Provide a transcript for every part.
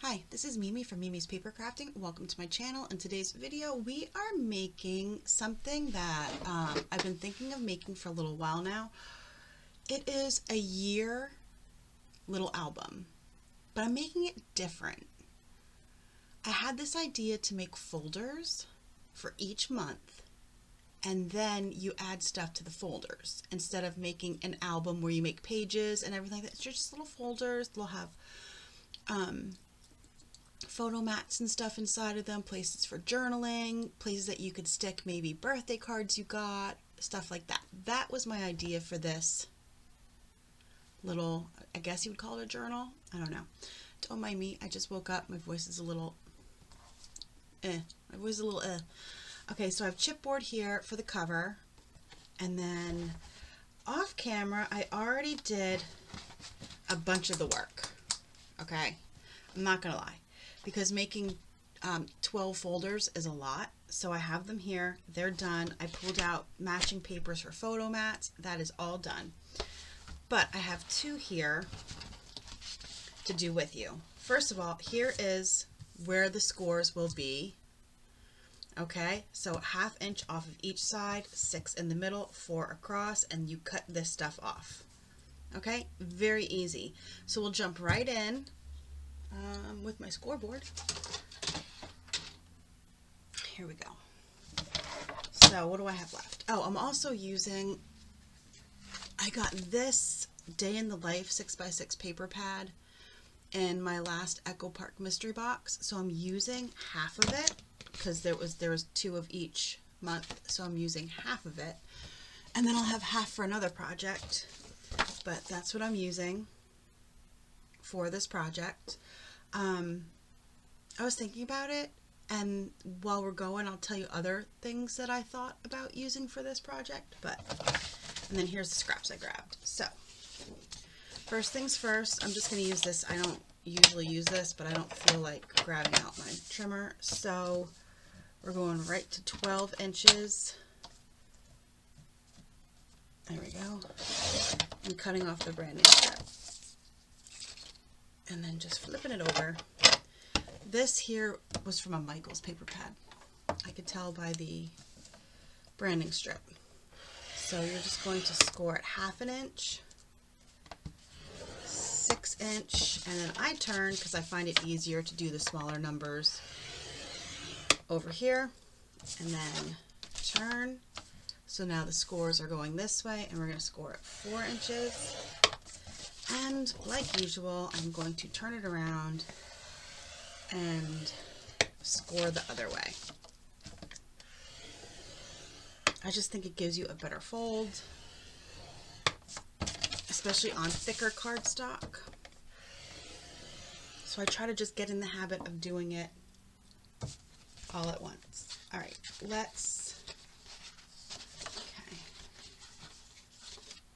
Hi, this is Mimi from Mimi's Papercrafting. Welcome to my channel. In today's video, we are making something that I've been thinking of making for a little while now. It is a year little album, but I'm making it different. I had this idea to make folders for each month, and then you add stuff to the folders instead of making an album where you make pages and everything like that. It's just little folders. They'll have photo mats and stuff inside of them, places for journaling, places that you could stick maybe birthday cards you got, stuff like that. That was my idea for this little, I guess you would call it a journal. I don't know. Don't mind me. I just woke up. My voice is a little Okay, so I have chipboard here for the cover, and then off camera I already did a bunch of the work. Okay, I'm not gonna lie, because making 12 folders is a lot. So I have them here. They're done. I pulled out matching papers for photo mats. That is all done. But I have two here to do with you. First of all, here is where the scores will be. Okay, so 1/2 inch off of each side, 6 in the middle, 4 across, and you cut this stuff off. Okay, very easy. So we'll jump right in with my scoreboard. Here we go. So what do I have left? Oh, I'm also using, I got this Day in the Life 6x6 paper pad in my last Echo Park mystery box. So I'm using half of it because there was 2 of each month. So I'm using half of it, and then I'll have half for another project. But that's what I'm using for this project. I was thinking about it, and while we're going, I'll tell you other things that I thought about using for this project. And then here's the scraps I grabbed. So first things first, I'm just going to use this. I don't usually use this, but I don't feel like grabbing out my trimmer. So we're going right to 12 inches. There we go. And cutting off the brand new strip. And then just flipping it over. This here was from a Michael's paper pad. I could tell by the branding strip. So you're just going to score it 1/2 inch, 6 inch, and then I turn because I find it easier to do the smaller numbers over here, and then turn. So now the scores are going this way, and we're going to score it 4 inches. And like usual, I'm going to turn it around and score the other way. I just think it gives you a better fold, especially on thicker cardstock. So I try to just get in the habit of doing it all at once. All right, let's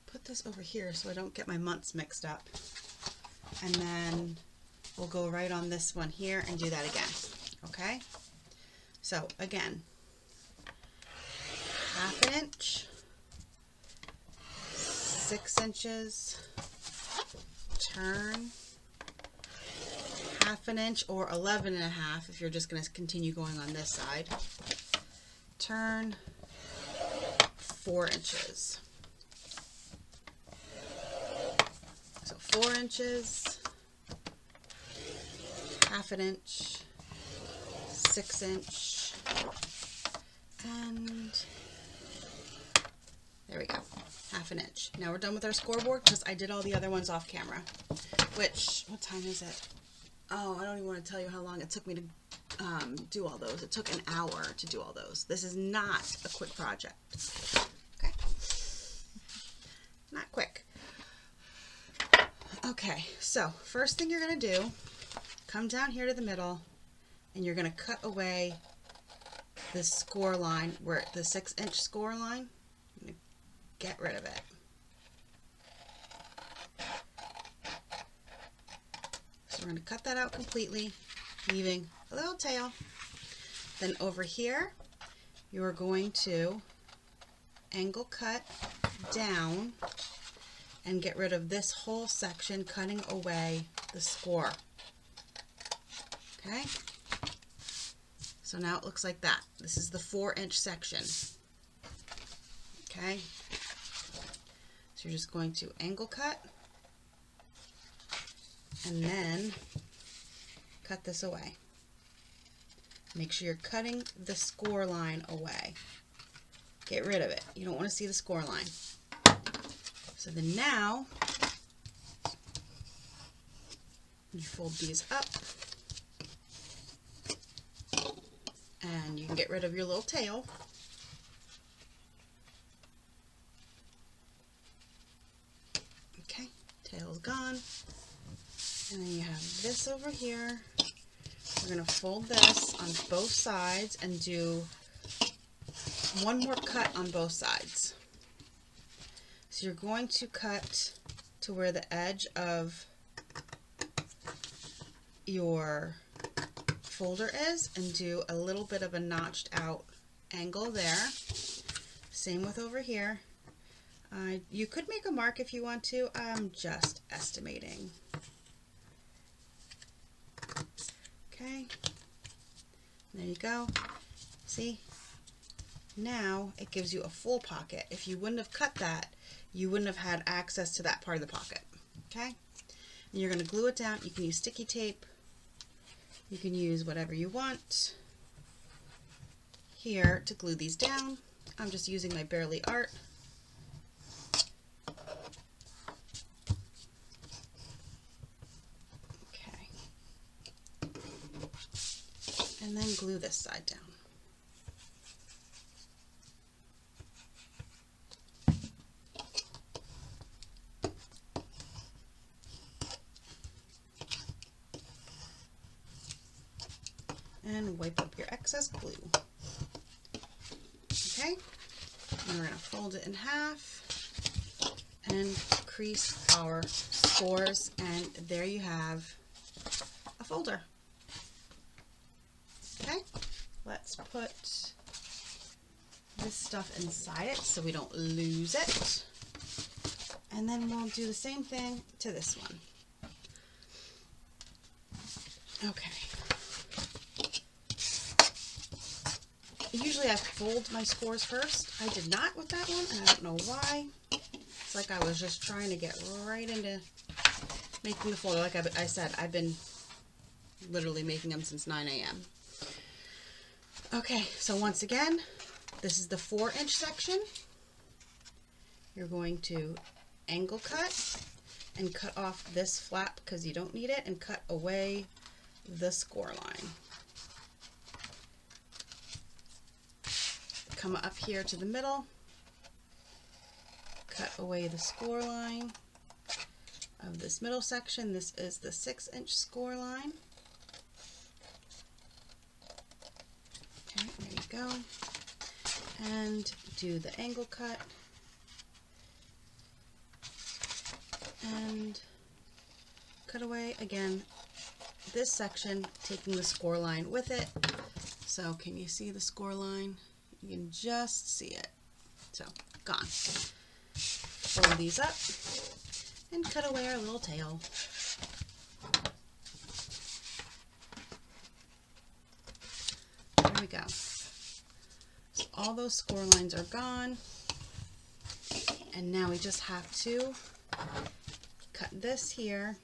put this over here so I don't get my months mixed up. And then we'll go right on this one here and do that again. Okay? So again, 1/2 inch, 6 inches, turn, 1/2 inch or 11.5 if you're just going to continue going on this side, turn, 4 inches. So 4 inches, 1/2 inch, 6 inch, and there we go, 1/2 inch. Now we're done with our scoreboard because I did all the other ones off camera. Which, what time is it? Oh, I don't even want to tell you how long it took me to do all those. It took an hour to do all those. This is not a quick project. Okay, not quick. Okay, so first thing you're going to do, come down here to the middle, and you're going to cut away this score line, where the 6 inch score line. I'm going to get rid of it. So we're going to cut that out completely, leaving a little tail. Then over here, you are going to angle cut down and get rid of this whole section, cutting away the score. Okay, so now it looks like that. This is the 4-inch section. Okay, so you're just going to angle cut and then cut this away. Make sure you're cutting the score line away. Get rid of it. You don't want to see the score line. So then now you fold these up and you can get rid of your little tail. Okay, tail's gone. And then you have this over here. We're going to fold this on both sides and do one more cut on both sides. So you're going to cut to where the edge of your folder is and do a little bit of a notched out angle there. Same with over here. You could make a mark if you want to. I'm just estimating. Okay, there you go. See? Now it gives you a full pocket. If you wouldn't have cut that, you wouldn't have had access to that part of the pocket. Okay? And you're going to glue it down. You can use sticky tape. You can use whatever you want here to glue these down. I'm just using my Barely Art. Okay. And then glue this side down. And wipe up your excess glue. Okay, and we're going to fold it in half and crease our scores, and there you have a folder. Okay, let's put this stuff inside it so we don't lose it, and then we'll do the same thing to this one. Okay. Usually I fold my scores first. I did not with that one, and I don't know why. It's like I was just trying to get right into making the folder. Like I said, I've been literally making them since 9 a.m. Okay, so once again, this is the 4-inch section. You're going to angle cut and cut off this flap because you don't need it, and cut away the score line. Come up here to the middle, cut away the score line of this middle section. This is the 6-inch score line. Okay, there you go. And do the angle cut and cut away again this section, taking the score line with it. So can you see the score line? You can just see it. So, gone. Fold these up and cut away our little tail. There we go. So all those score lines are gone. And now we just have to cut this here.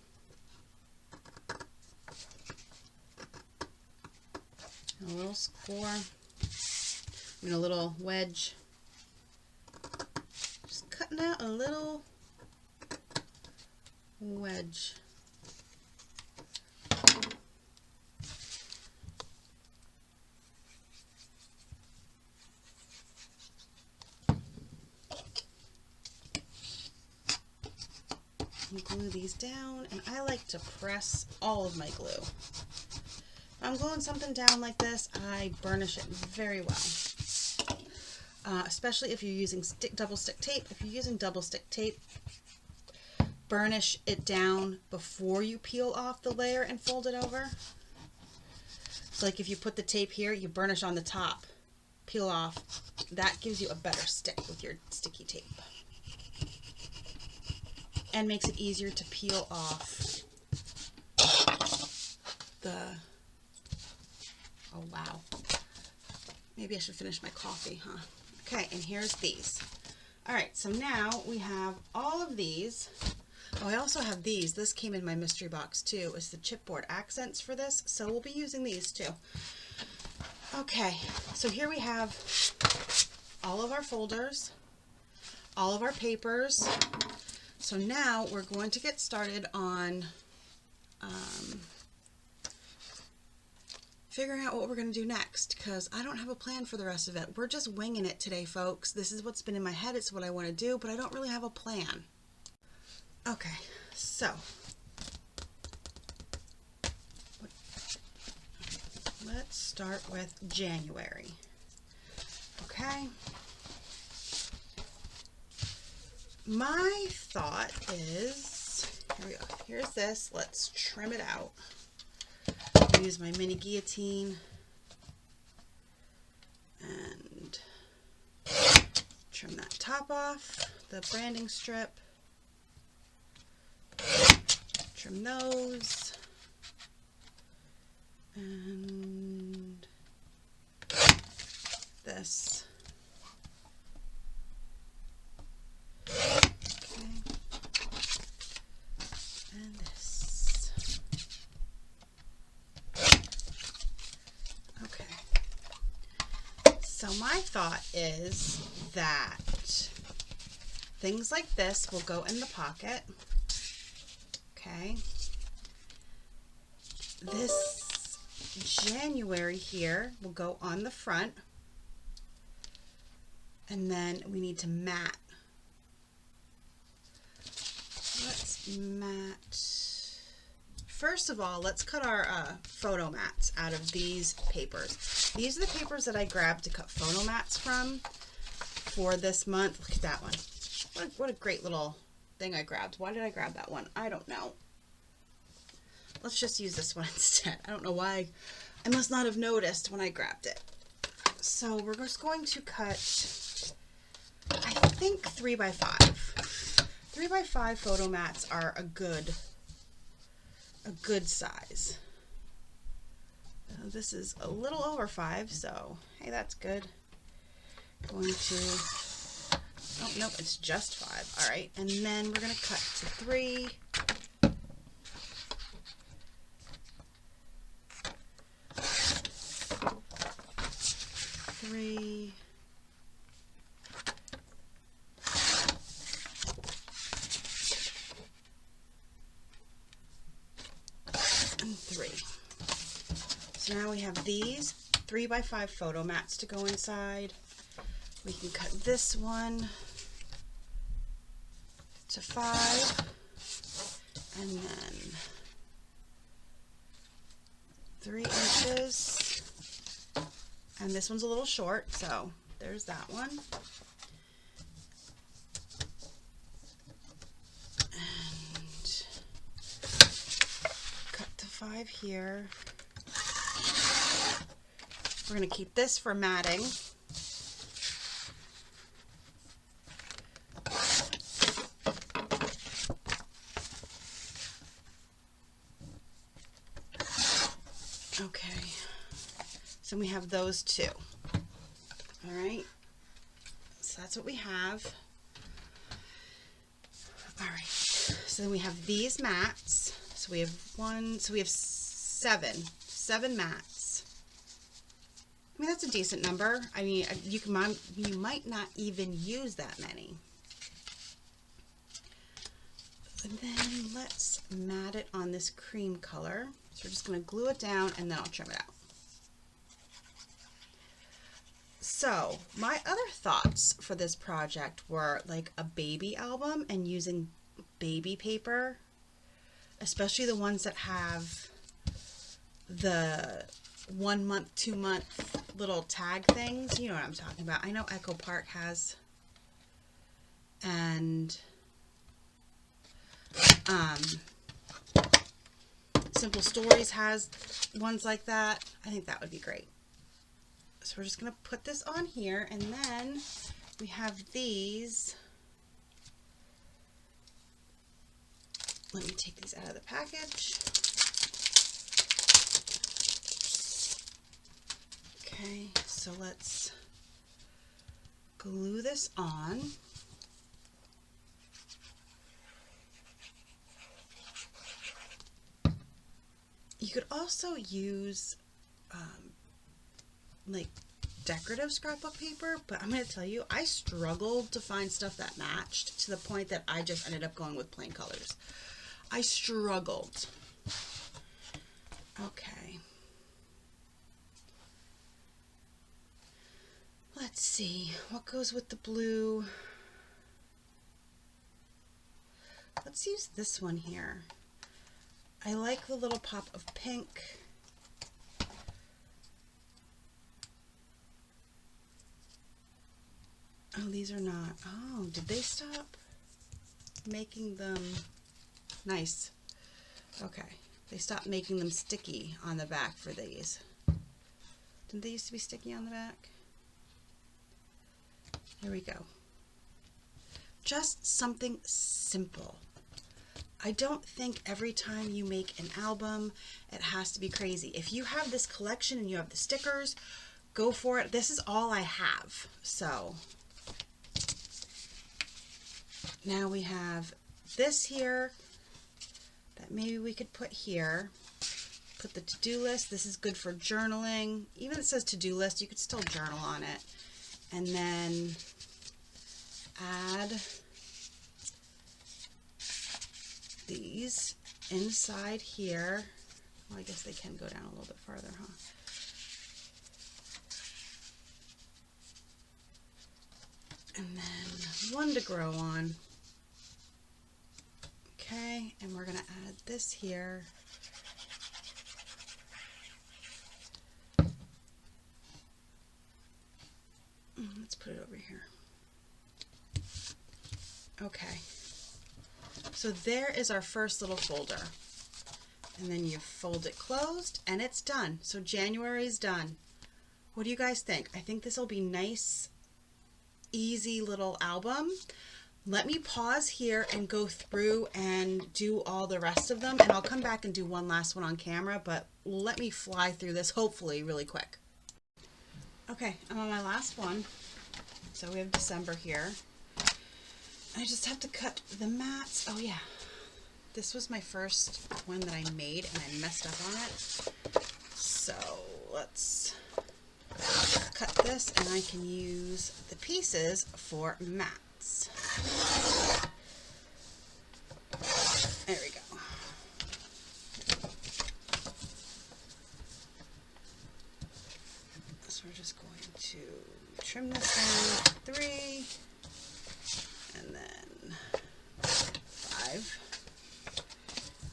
A little score. A little wedge. Just cutting out a little wedge. And glue these down, and I like to press all of my glue. If I'm gluing something down like this, I burnish it very well. Especially if you're using double stick tape. If you're using double stick tape, burnish it down before you peel off the layer and fold it over. So like if you put the tape here, you burnish on the top, peel off. That gives you a better stick with your sticky tape. And makes it easier to peel off the Oh, wow. Maybe I should finish my coffee, huh? Okay, and here's these. All right, so now we have all of these. Oh, I also have these. This came in my mystery box too. It's the chipboard accents for this, so we'll be using these too. Okay, so here we have all of our folders, all of our papers. So now we're going to get started on figuring out what we're going to do next, because I don't have a plan for the rest of it. We're just winging it today, folks. This is what's been in my head. It's what I want to do, but I don't really have a plan. Okay, so let's start with January. Okay. My thought is, here we go. Here's this. Let's trim it out. I'll use my mini guillotine and trim that top off, the branding strip. Trim those. And this. Okay. And this. Okay. So my thought is that things like this will go in the pocket. Okay. This January here will go on the front. And then we need to mat. Let's mat. First of all, let's cut our photo mats out of these papers. These are the papers that I grabbed to cut photo mats from for this month. Look at that one. What a great little thing I grabbed. Why did I grab that one? I don't know. Let's just use this one instead. I don't know why. I must not have noticed when I grabbed it. So we're just going to cut, I think, 3x5. 3x5 photo mats are a good size. This is a little over 5, so hey, that's good. Going to, oh nope, it's just 5. All right, and then we're gonna cut to 3. 3. And 3. So now we have these 3x5 photo mats to go inside. We can cut this one to 5, and then 3 inches. And this one's a little short, so there's that one. And cut to 5 here. We're going to keep this for matting. Okay. So we have those two. All right. So that's what we have. All right. So then we have these mats. So we have seven mats. I mean, that's a decent number. I mean, you might not even use that many. And then let's mat it on this cream color. So we're just going to glue it down and then I'll trim it out. So my other thoughts for this project were like a baby album and using baby paper, especially the ones that have the 1 month, 2 month little tag things. You know what I'm talking about. I know Echo Park has, and Simple Stories has ones like that. I think that would be great. So we're just going to put this on here, and then we have these. Let me take these out of the package. Okay, so let's glue this on. You could also use like decorative scrapbook paper, but I'm going to tell you, I struggled to find stuff that matched to the point that I just ended up going with plain colors. I struggled. Okay. Let's see, what goes with the blue? Let's use this one here. I like the little pop of pink. Oh, these are not. Oh, did they stop making them? Nice. Okay. They stopped making them sticky on the back for these. Didn't they used to be sticky on the back? Here we go. Just something simple. I don't think every time you make an album, it has to be crazy. If you have this collection and you have the stickers, go for it. This is all I have. So now we have this here that maybe we could put here. Put the to-do list. This is good for journaling. Even it says to-do list, you could still journal on it. And then add these inside here. Well, I guess they can go down a little bit farther, huh? And then one to grow on. Okay, and we're going to add this here. Let's put it over here. Okay, so there is our first little folder. And then you fold it closed and it's done. So January is done. What do you guys think? I think this will be nice, easy little album. Let me pause here and go through and do all the rest of them, and I'll come back and do one last one on camera, but let me fly through this hopefully really quick. Okay, I'm on my last one. So we have December here. I just have to cut the mats. Oh yeah, this was my first one that I made and I messed up on it. So let's cut this and I can use the pieces for mats. There we go. So we're just going to trim this down to 3 and then 5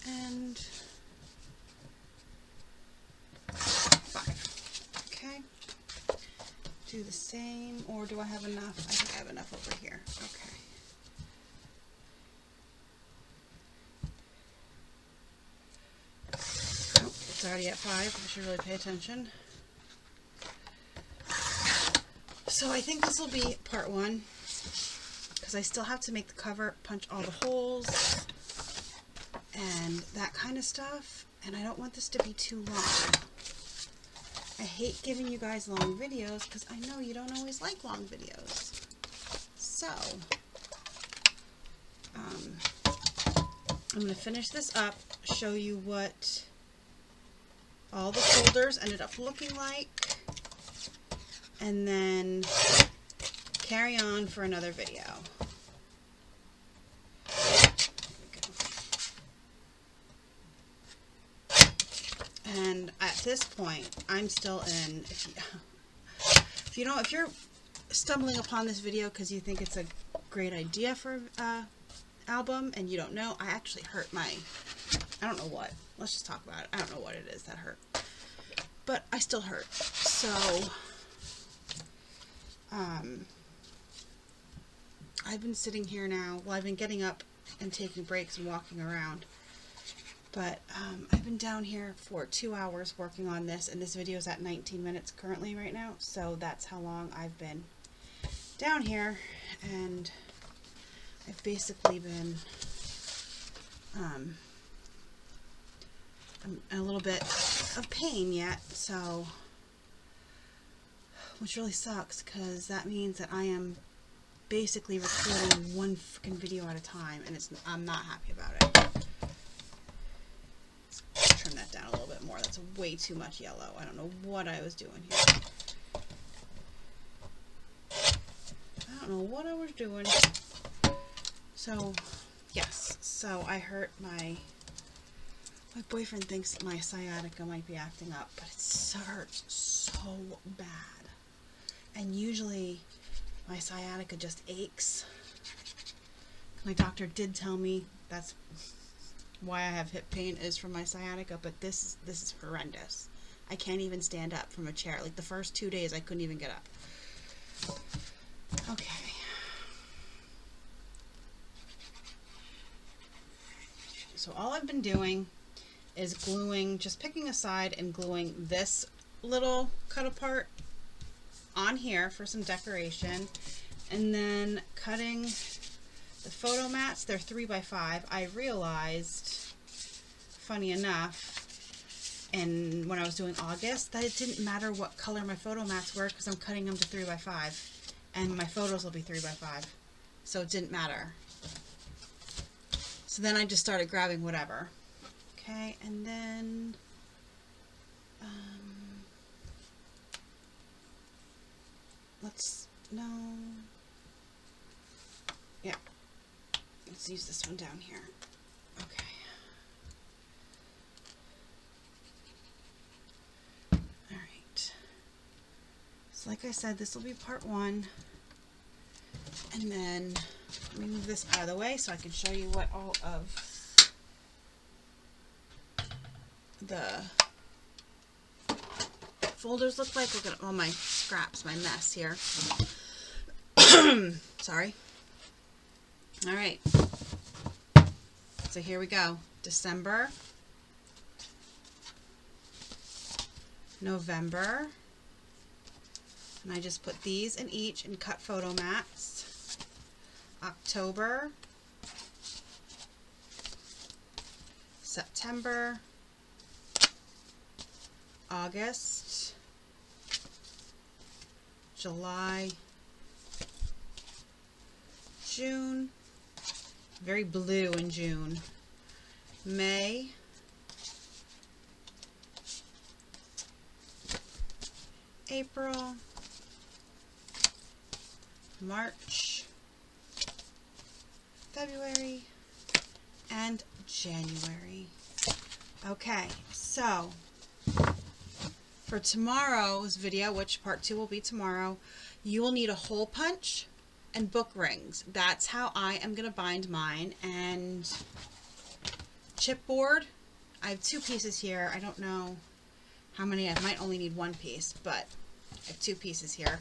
and 5. Okay. Do the same, or do I have enough? I think I have enough over here. Okay. Oh, it's already at 5. I should really pay attention. So I think this will be part 1, because I still have to make the cover, punch all the holes, and that kind of stuff, and I don't want this to be too long. I hate giving you guys long videos because I know you don't always like long videos. So, I'm going to finish this up, show you what all the folders ended up looking like, and then carry on for another video. And at this point, I'm still in, if you're stumbling upon this video because you think it's a great idea for album and you don't know, I actually hurt my, I don't know what, let's just talk about it. I don't know what it is that hurt, but I still hurt. So, I've been sitting here now, well, I've been getting up and taking breaks and walking around. But I've been down here for 2 hours working on this, and this video is at 19 minutes currently right now, so that's how long I've been down here, and I've basically been I'm in a little bit of pain yet, so which really sucks because that means that I am basically recording one freaking video at a time, and I'm not happy about it. Let's trim that down a little bit more. That's way too much yellow. I don't know what I was doing here. I don't know what I was doing. So, yes. So I hurt my boyfriend thinks my sciatica might be acting up, but it hurts so bad. And usually my sciatica just aches. My doctor did tell me that's why I have hip pain is from my sciatica, but this is horrendous. I can't even stand up from a chair. Like the first 2 days I couldn't even get up. Okay. So all I've been doing is gluing, just picking a side and gluing this little cut apart on here for some decoration, and then cutting the photo mats. They're 3x5. I realized, funny enough, and when I was doing August, that it didn't matter what color my photo mats were because I'm cutting them to 3x5, and my photos will be 3x5, so it didn't matter. So then I just started grabbing whatever. Okay, and then yeah, let's use this one down here. Okay. All right. So like I said, this will be part 1. And then let me move this out of the way so I can show you what all of the folders look like. Look at all my scraps, my mess here. Sorry. All right. So here we go. December, November, and I just put these in each and cut photo mats. October, September, August, July, June, very blue in June, May, April, March, February, and January. Okay, so for tomorrow's video, which part 2 will be tomorrow, you will need a hole punch and book rings. That's how I am going to bind mine. And chipboard, I have 2 pieces here. I don't know how many. I might only need 1 piece, but I have 2 pieces here.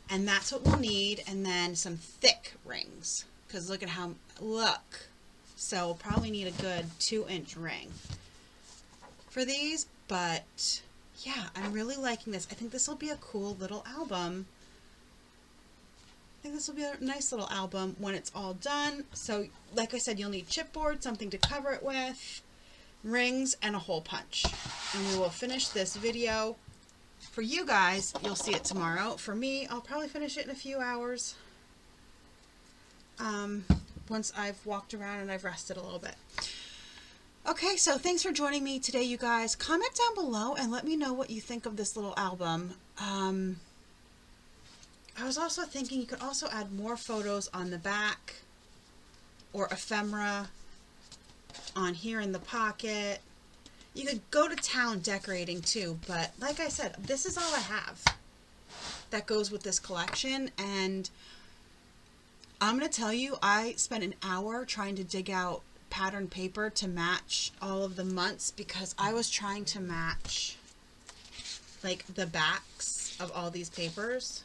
And that's what we'll need. And then some thick rings, because look at how, look. So we'll probably need a good 2-inch ring for these. But yeah, I'm really liking this. I think this will be a cool little album. I think this will be a nice little album when it's all done. So like I said, you'll need chipboard, something to cover it with, rings, and a hole punch. And we will finish this video. For you guys, you'll see it tomorrow. For me, I'll probably finish it in a few hours. Once I've walked around and I've rested a little bit. Okay, so thanks for joining me today, you guys. Comment down below and let me know what you think of this little album. I was also thinking you could also add more photos on the back or ephemera on here in the pocket. You could go to town decorating too, but like I said, this is all I have that goes with this collection. And I'm going to tell you, I spent an hour trying to dig out pattern paper to match all of the months because I was trying to match like the backs of all these papers.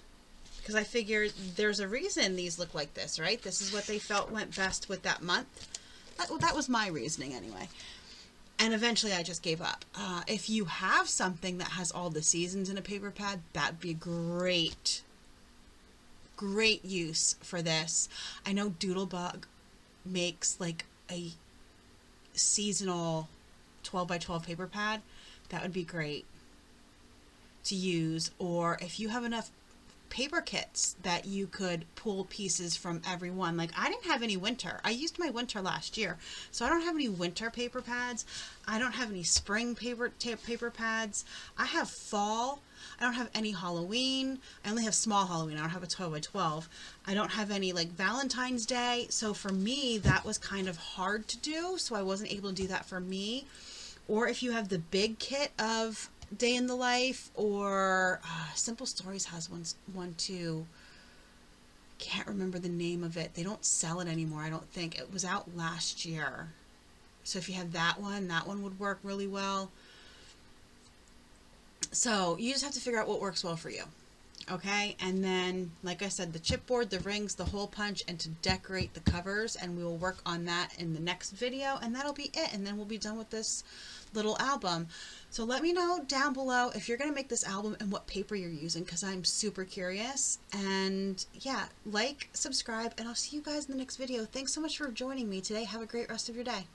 Because I figured there's a reason these look like this, right? This is what they felt went best with that month. That was my reasoning anyway. And eventually I just gave up. If you have something that has all the seasons in a paper pad, that'd be great use for this. I know Doodlebug makes like a seasonal 12x12 paper pad. That would be great to use. Or if you have enough paper kits that you could pull pieces from every one. Like, I didn't have any winter. I used my winter last year, so I don't have any winter paper pads. I don't have any spring paper pads. I have fall. I don't have any Halloween. I only have small Halloween. I don't have a 12 by 12. I don't have any like Valentine's Day. So for me, that was kind of hard to do. So I wasn't able to do that for me. Or if you have the big kit of Day in the Life, or Simple Stories has one too. Can't remember the name of it. They don't sell it anymore, I don't think. It was out last year. So if you have that one would work really well. So you just have to figure out what works well for you. Okay, and then, like I said, the chipboard, the rings, the hole punch, and to decorate the covers, and we will work on that in the next video, and that'll be it, and then we'll be done with this little album. So let me know down below if you're going to make this album and what paper you're using, because I'm super curious. And yeah, like, subscribe, and I'll see you guys in the next video. Thanks so much for joining me today. Have a great rest of your day.